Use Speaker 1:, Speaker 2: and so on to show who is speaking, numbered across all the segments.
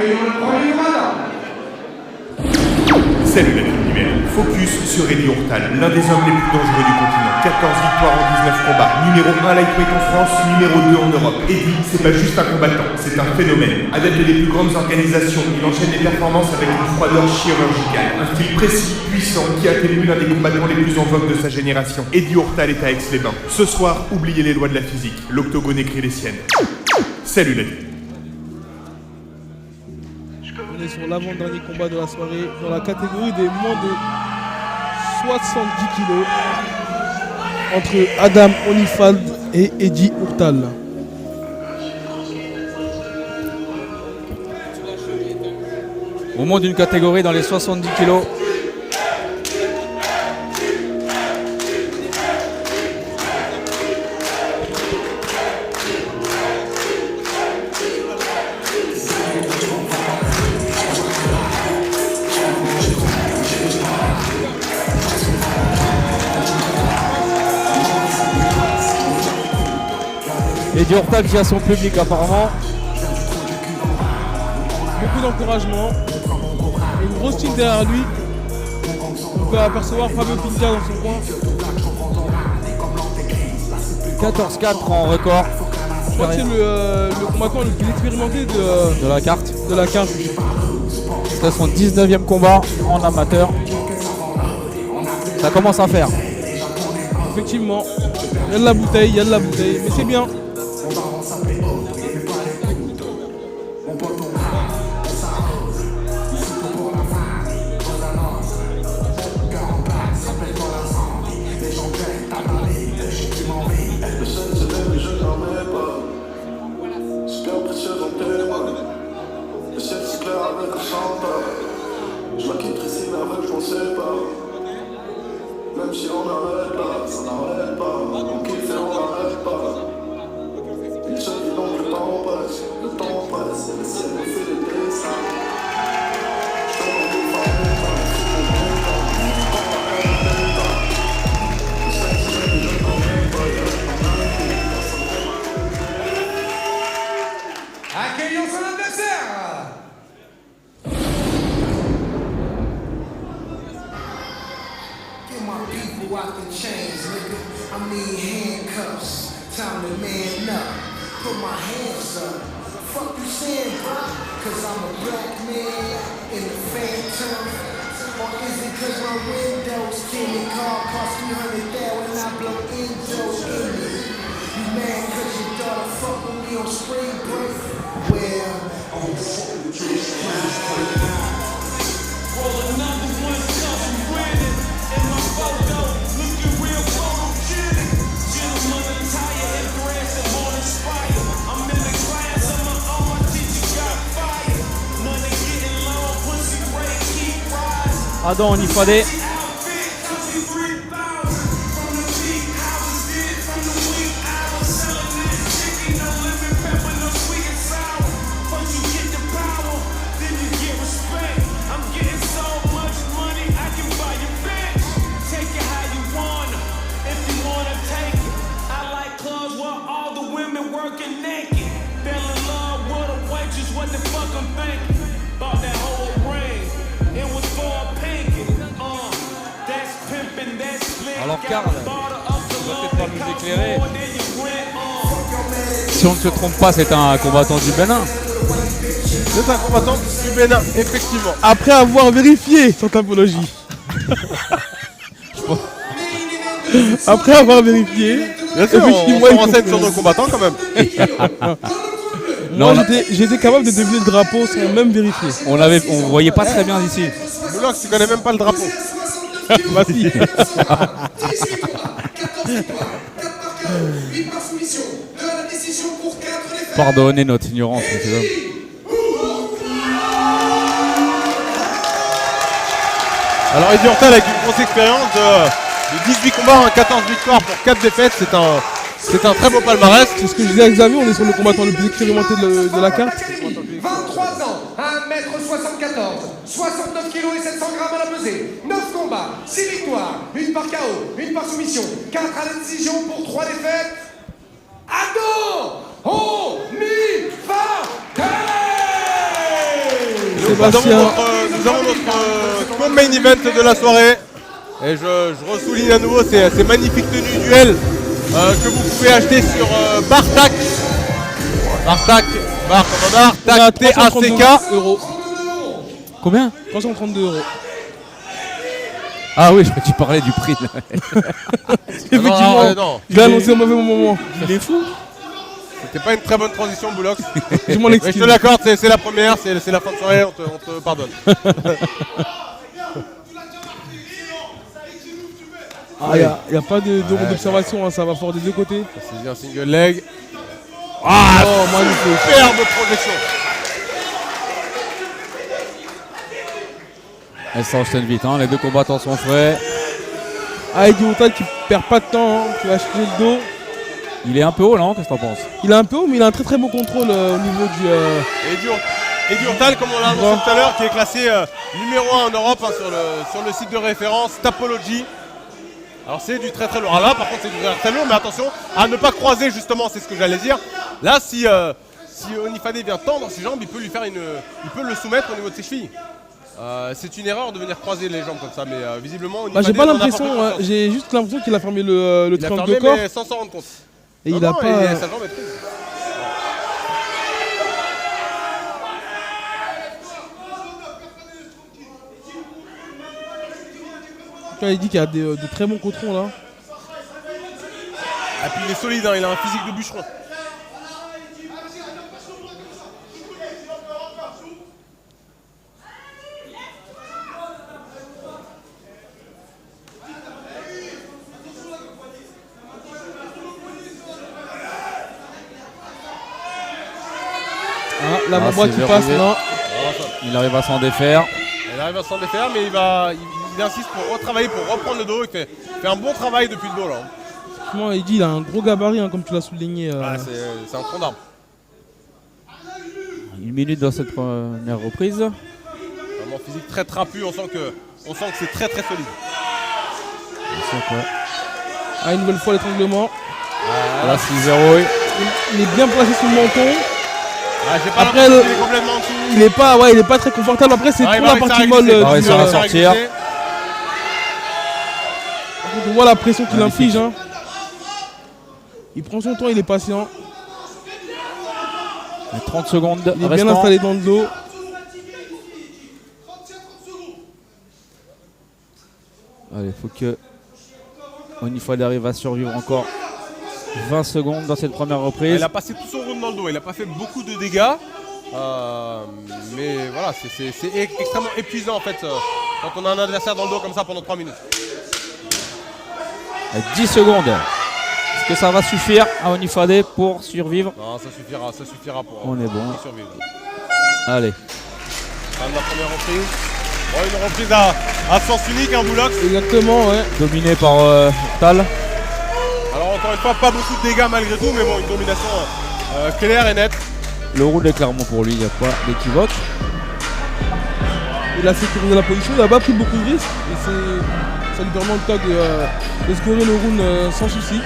Speaker 1: accueillons le premier combattant.
Speaker 2: Salut la team numéro. Focus sur Eddie Hurtal, l'un des hommes les plus dangereux du continent. 14 victoires en 19 combats. Numéro 1 lightweight en France, numéro 2 en Europe. Eddie, c'est pas juste un combattant, c'est un phénomène. Adepte des plus grandes organisations, il enchaîne les performances avec une froideur chirurgicale. Un style précis, puissant, qui a fait de lui l'un des combattants les plus en vogue de sa génération. Eddie Hurtal est à Aix-les-Bains. Ce soir, oubliez les lois de la physique. L'octogone écrit les siennes. Salut la team.
Speaker 3: On est sur l'avant-dernier combat de la soirée dans la catégorie des moins de 70 kg entre Adam Holyfield et Eddie Hurtal.
Speaker 4: Au moins d'une catégorie dans les 70 kg. Eddie Hurtal qui a son public apparemment.
Speaker 3: Beaucoup d'encouragement. Une grosse team derrière lui. On peut apercevoir Fabio Pinca dans son coin.
Speaker 4: 14-4 en record.
Speaker 3: Je crois que c'est le combattant le plus expérimenté
Speaker 4: De la carte.
Speaker 3: de la carte.
Speaker 4: C'est son 19e combat en amateur. Ça commence à faire.
Speaker 3: Effectivement, il y a de la bouteille, mais c'est bien.
Speaker 5: Je la quitterai si merveilleux, je m'en sais pas. Même si on n'arrête pas, ça n'arrête pas. On kiffe et on n'arrête pas. Il se dit donc le temps passe, et le ciel nous fait des dessins. Je te rends des femmes,
Speaker 1: Accueillons son adversaire.
Speaker 6: Get my people out the chains, nigga. I mean handcuffs. Time to man up. Put my hands up. Fuck you saying, bro? Cause I'm a black man in the phantom. Or is it cause my windows tinted? Car cost $300,000 when I blow indos in it. You mad cause your daughter fuck with me on spring break? Well, I'm fucking just
Speaker 7: Rolling up the one cousin Brandon in my photo, looking real photogenic. Gentleman attire and dress and more inspired. I'm in the class of my own, my teacher got fired. Money getting low, pussy rate keep rising.
Speaker 4: Adam Holyfield. Alors Karl, tu vas peut-être pas nous éclairer. Si on ne se trompe pas, c'est un combattant du Bénin.
Speaker 8: C'est un combattant du Bénin, effectivement.
Speaker 3: Après avoir vérifié son typologie. Après avoir vérifié.
Speaker 8: Bien sûr, on se renseigne sur nos combattants quand même.
Speaker 3: Moi, j'étais capable de deviner le drapeau sans même vérifier.
Speaker 4: On voyait pas très bien ici.
Speaker 8: Moulox, tu connais même pas le drapeau.
Speaker 3: Bah si.
Speaker 4: Pardonnez notre ignorance, messieurs dames.
Speaker 8: Alors Eddie Hurtal avec une grosse expérience de 18 combats, 14 victoires pour 4 défaites, c'est un très beau palmarès.
Speaker 3: C'est ce que je disais à Xavier, on est sur le combattant le plus expérimenté de la carte.
Speaker 1: 23 ans, 1m74, 69 kg et 700 grammes à la pesée, 9 combats, 6 victoires, une par KO, une par soumission, 4 à la décision pour 3 défaites. Adam Holyfield.
Speaker 3: Sébastien.
Speaker 8: Nous avons notre co-main event de la soirée. Et je ressouligne à nouveau ces magnifiques tenues duel que vous pouvez acheter sur Bartak. Bartak,
Speaker 3: On a
Speaker 8: T-A-C-K.
Speaker 3: 332 euros.
Speaker 4: Combien?
Speaker 3: 332 euros.
Speaker 4: Ah oui, je crois que tu parlais du prix. Là.
Speaker 3: Effectivement,
Speaker 8: non.
Speaker 3: je l'ai annoncé au mauvais moment. Il est fou.
Speaker 8: C'était pas une très bonne transition, Boulox.
Speaker 3: Je m'en
Speaker 8: Mais je
Speaker 3: excuse.
Speaker 8: te l'accorde, c'est la première, c'est la fin de soirée, on te pardonne.
Speaker 3: Ah, il n'y a pas de d'observation, hein, ça va fort des deux côtés.
Speaker 8: C'est un single leg.
Speaker 3: Ah, magnifique.
Speaker 8: Superbe projection.
Speaker 4: Elle s'enchaîne vite, hein. Les deux combattants sont frais.
Speaker 3: Ah, Eddie Hurtado qui perd pas de temps, hein, qui va acheter le dos.
Speaker 4: Il est un peu haut là, hein, qu'est-ce que t'en penses?
Speaker 3: Il est un peu haut, mais il a un très très bon contrôle au niveau du.
Speaker 8: Eddie Hurtado, comme on l'a annoncé tout à l'heure, qui est classé numéro 1 en Europe hein, sur le site de référence Tapology. Alors c'est du très très lourd. Alors là par contre c'est du très très lourd, mais attention à ne pas croiser justement, c'est ce que j'allais dire. Là si Onifade vient tendre ses jambes, il peut le soumettre au niveau de ses chevilles. C'est une erreur de venir croiser les jambes comme ça, mais visiblement Onifade
Speaker 3: J'ai pas
Speaker 8: n'en a
Speaker 3: l'impression,
Speaker 8: confiance.
Speaker 3: j'ai juste l'impression qu'il a fermé le
Speaker 8: Il a
Speaker 3: triangle
Speaker 8: fermé
Speaker 3: de corps.
Speaker 8: mais sans s'en rendre compte.
Speaker 3: Et
Speaker 8: Non,
Speaker 3: il a
Speaker 8: non,
Speaker 3: pas.
Speaker 8: sa jambe est prise.
Speaker 3: Il dit qu'il y a de très bons contrôles là.
Speaker 8: Et puis il est solide, hein, il a un physique de bûcheron.
Speaker 3: La
Speaker 4: Ah,
Speaker 3: boîte
Speaker 4: c'est
Speaker 3: qui passe,
Speaker 4: verrouillé.
Speaker 3: non.
Speaker 4: Il arrive à s'en défaire.
Speaker 8: Il arrive à s'en défaire, mais il insiste pour retravailler, pour reprendre le dos. Il fait un bon travail depuis le dos là.
Speaker 3: Franchement, il dit il a un gros gabarit, hein, comme tu l'as souligné.
Speaker 8: C'est un tronc d'arbre.
Speaker 4: 1 minute dans cette première reprise.
Speaker 8: Vraiment physique très trapu, on sent que c'est très très solide.
Speaker 3: Ah, une nouvelle fois l'étranglement.
Speaker 4: Là, 6-0.
Speaker 3: Il est bien placé sur le menton.
Speaker 8: J'ai pas
Speaker 3: Après,
Speaker 8: l'impression qu'il est complètement en dessous.
Speaker 3: Il est pas très confortable. Après, c'est
Speaker 8: Ah, il
Speaker 3: trop
Speaker 8: va
Speaker 3: la
Speaker 8: réussir
Speaker 3: partie
Speaker 8: à
Speaker 3: molle.
Speaker 8: glisser.
Speaker 4: Ah, il va sortir.
Speaker 3: On voit la pression qu'il inflige. Hein. Il prend son temps, il est patient.
Speaker 4: 30 secondes
Speaker 3: Il est bien
Speaker 4: restant.
Speaker 3: installé dans le dos.
Speaker 4: Allez, faut que Onifade arrive à survivre encore 20 secondes dans cette première reprise.
Speaker 8: Il a passé tout son round dans le dos, il n'a pas fait beaucoup de dégâts. Mais voilà, c'est extrêmement épuisant en fait quand on a un adversaire dans le dos comme ça pendant 3 minutes.
Speaker 4: 10 secondes. Est-ce que ça va suffire à Onifade pour survivre?
Speaker 8: Non, ça suffira pour
Speaker 4: On est bon.
Speaker 8: pour survivre.
Speaker 4: Allez.
Speaker 8: Fin de la première reprise. Bon, une reprise à sens unique, un Boulox.
Speaker 3: Exactement, ouais.
Speaker 4: Dominé par Tal.
Speaker 8: Alors encore une fois, pas beaucoup de dégâts malgré tout, mais bon, une domination claire et nette.
Speaker 4: Le round est clairement pour lui, il n'y a pas d'équivoque.
Speaker 3: Il a sécurisé la position, il n'a pas pris beaucoup de risques. Et ça lui permet en tout cas de scorer le round sans souci.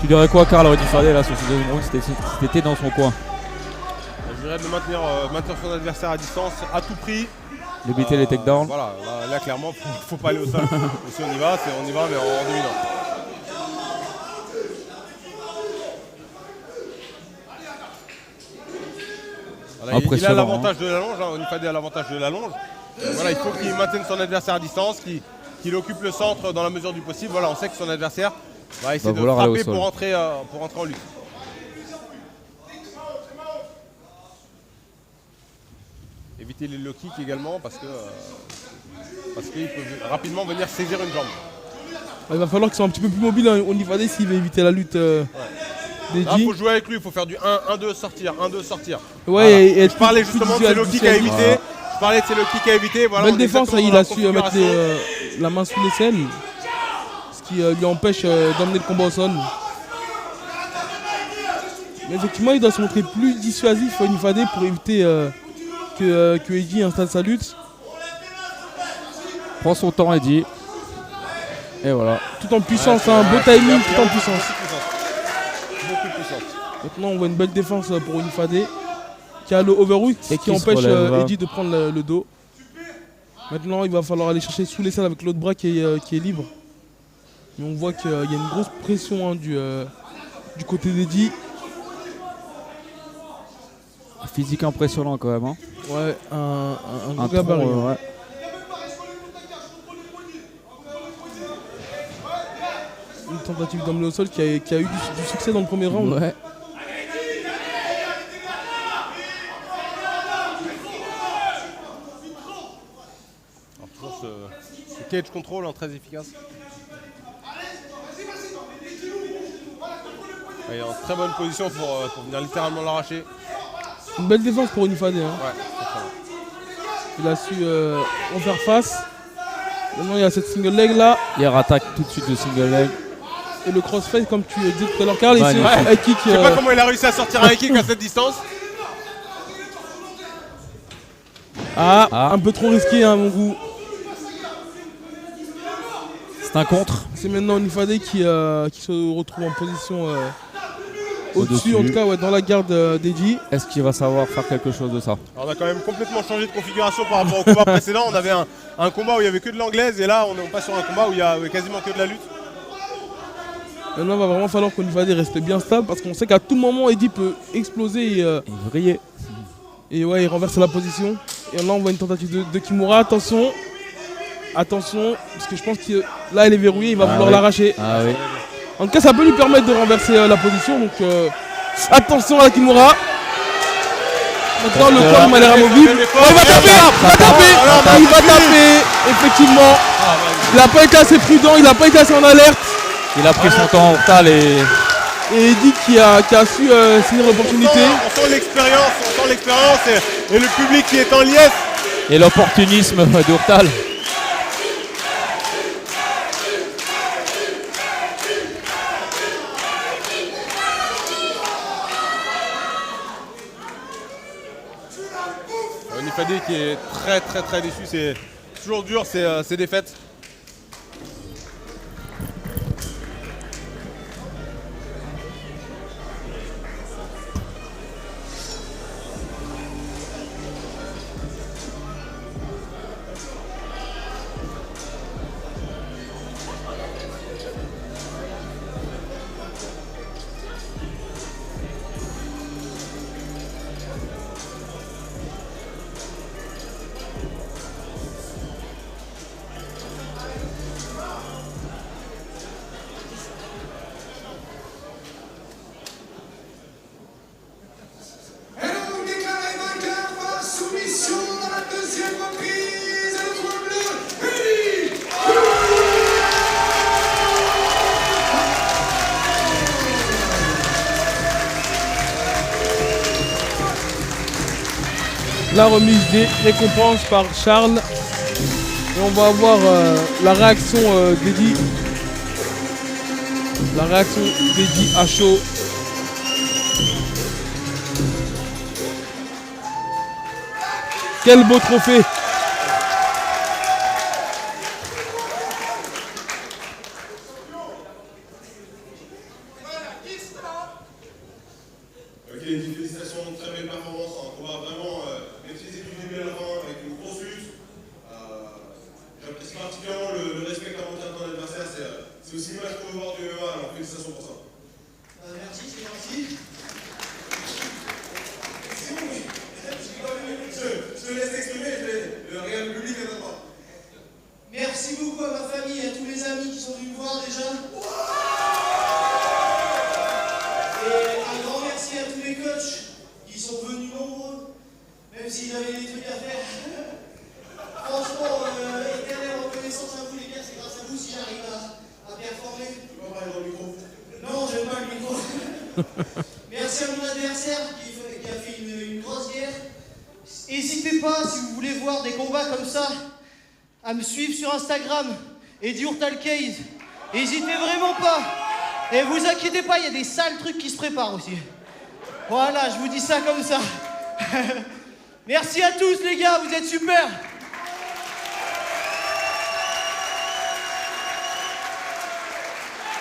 Speaker 4: Tu dirais quoi, Karl, à Onifade là sur ce deuxième round si t'étais dans son coin?
Speaker 8: Je dirais de maintenir son adversaire à distance à tout prix.
Speaker 4: Limiter les takedowns.
Speaker 8: Voilà, là clairement, faut pas aller au sol. Si on y va, mais en dominant. Voilà, il a l'avantage de la longe, hein. Onifade a l'avantage de la longe. Voilà, il faut qu'il maintienne son adversaire à distance, qu'il occupe le centre dans la mesure du possible. Voilà, on sait que son adversaire va essayer de frapper pour rentrer en lutte. Éviter les low kicks également parce qu'il peut rapidement venir saisir une jambe.
Speaker 3: Il va falloir qu'ils soient un petit peu plus mobiles, hein, Onifade, s'il veut éviter la lutte
Speaker 8: Là,
Speaker 3: d'Eddie.
Speaker 8: il faut jouer avec lui, il faut faire du 1-1-2 sortir, 1-2 sortir.
Speaker 3: Ouais,
Speaker 8: Voilà. Je parlais justement de ces low kicks à éviter. Je parlais de c'est le kick à éviter. Voilà,
Speaker 3: Belle défense, il a su mettre la main sous l'aisselle, ce qui lui empêche d'emmener le combat au sol. Mais effectivement, il doit se montrer plus dissuasif Onifade pour éviter que Eddie installe sa lutte.
Speaker 4: Prends son temps, Eddie. Et voilà.
Speaker 3: Tout en puissance, un beau timing, tout en puissance.
Speaker 8: Beaucoup de puissance.
Speaker 3: Maintenant, on voit une belle défense pour Onifade qui a le overhook
Speaker 4: Et
Speaker 3: qui
Speaker 4: qui se
Speaker 3: empêche
Speaker 4: relève,
Speaker 3: Eddie de prendre le dos. Maintenant, il va falloir aller chercher sous l'aisselle avec l'autre bras qui est libre. Mais on voit qu'il y a une grosse pression du côté d'Eddie.
Speaker 4: Physique impressionnant quand même. Hein.
Speaker 3: Ouais, un gros
Speaker 4: Un
Speaker 3: gabarit.
Speaker 4: tronc, ouais.
Speaker 3: Une tentative d'emmener au sol qui a eu du succès dans le premier round.
Speaker 4: Ouais.
Speaker 8: Alors, toujours ce cage control très efficace. Il est en très bonne position pour venir littéralement l'arracher.
Speaker 3: Une belle défense pour Onifade. Hein.
Speaker 8: Ouais, très bien.
Speaker 3: Il a su en faire face. Maintenant, il y a cette single leg là.
Speaker 4: Il rattaque tout de suite le single leg.
Speaker 3: Et le crossface, comme tu disais tout à l'heure, Karl,
Speaker 4: Ouais,
Speaker 3: ici,
Speaker 4: ouais.
Speaker 3: un high kick.
Speaker 8: Je sais pas comment il a réussi à sortir un kick à cette distance.
Speaker 3: Un peu trop risqué à mon goût.
Speaker 4: C'est un contre.
Speaker 3: C'est maintenant Onifade qui se retrouve en position au-dessus,
Speaker 4: Au-dessus.
Speaker 3: en tout cas dans la garde d'Eddie.
Speaker 4: Est-ce qu'il va savoir faire quelque chose de ça?
Speaker 8: Alors, on a quand même complètement changé de configuration par rapport au combat précédent. On avait un combat où il n'y avait que de l'anglaise et là on passe sur un combat où il y a quasiment que de la lutte.
Speaker 3: Maintenant, il va vraiment falloir qu'Onifade reste bien stable parce qu'on sait qu'à tout moment, Eddie peut exploser
Speaker 4: Il veut briller.
Speaker 3: et ouais, il renverse la position. Et là, on voit une tentative de Kimura. Attention, parce que je pense que là, elle est verrouillée, il va vouloir
Speaker 4: oui.
Speaker 3: l'arracher.
Speaker 4: Ah oui.
Speaker 3: En tout cas, ça peut lui permettre de renverser la position. Donc, attention à la Kimura. Maintenant, le corps m'a l'air amovible. Oh, il va taper, effectivement. Il n'a pas été assez prudent, il n'a pas été assez en alerte.
Speaker 4: Il a pris son temps en retard et
Speaker 3: Et Eddie qui a su saisir l'opportunité.
Speaker 8: On sent l'expérience, et le public qui est en liesse.
Speaker 4: et l'opportunisme d'Hurtal.
Speaker 8: Onifade qui est très déçu, c'est toujours dur ces défaites.
Speaker 3: La remise des récompenses par Charles. Et on va avoir la réaction d'Eddie. La réaction d'Eddie à chaud. Quel beau trophée!
Speaker 2: Ok, félicitations, très belle performance, un combat vraiment maîtrisé du début à la fin avec une grosse lutte. J'apprécie particulièrement le respect que tu as montré à ton adversaire, c'est aussi l'image qu'on veut voir du MMA, alors félicitations pour ça.
Speaker 6: Merci, c'est gentil.
Speaker 2: Je te laisse t'exprimer, le réel public est à toi.
Speaker 6: Merci beaucoup à ma famille et à tous les amis qui sont venus me voir déjà. Et un grand merci à tous les coachs qui sont venus nombreux, même s'ils avaient des trucs à faire. Franchement, éternelle reconnaissance à vous les gars, c'est grâce à vous si j'arrive à performer.
Speaker 2: Tu peux pas parler dans le micro.
Speaker 6: Non, j'aime pas le micro. Merci à mon adversaire qui a fait une grosse guerre.
Speaker 9: N'hésitez pas, si vous voulez voir des combats comme ça, à me suivre sur Instagram, Eddie Hurtal Case. N'hésitez vraiment pas. Et vous inquiétez pas, il y a des sales trucs qui se préparent aussi. Voilà, je vous dis ça comme ça. Merci à tous les gars, vous êtes super.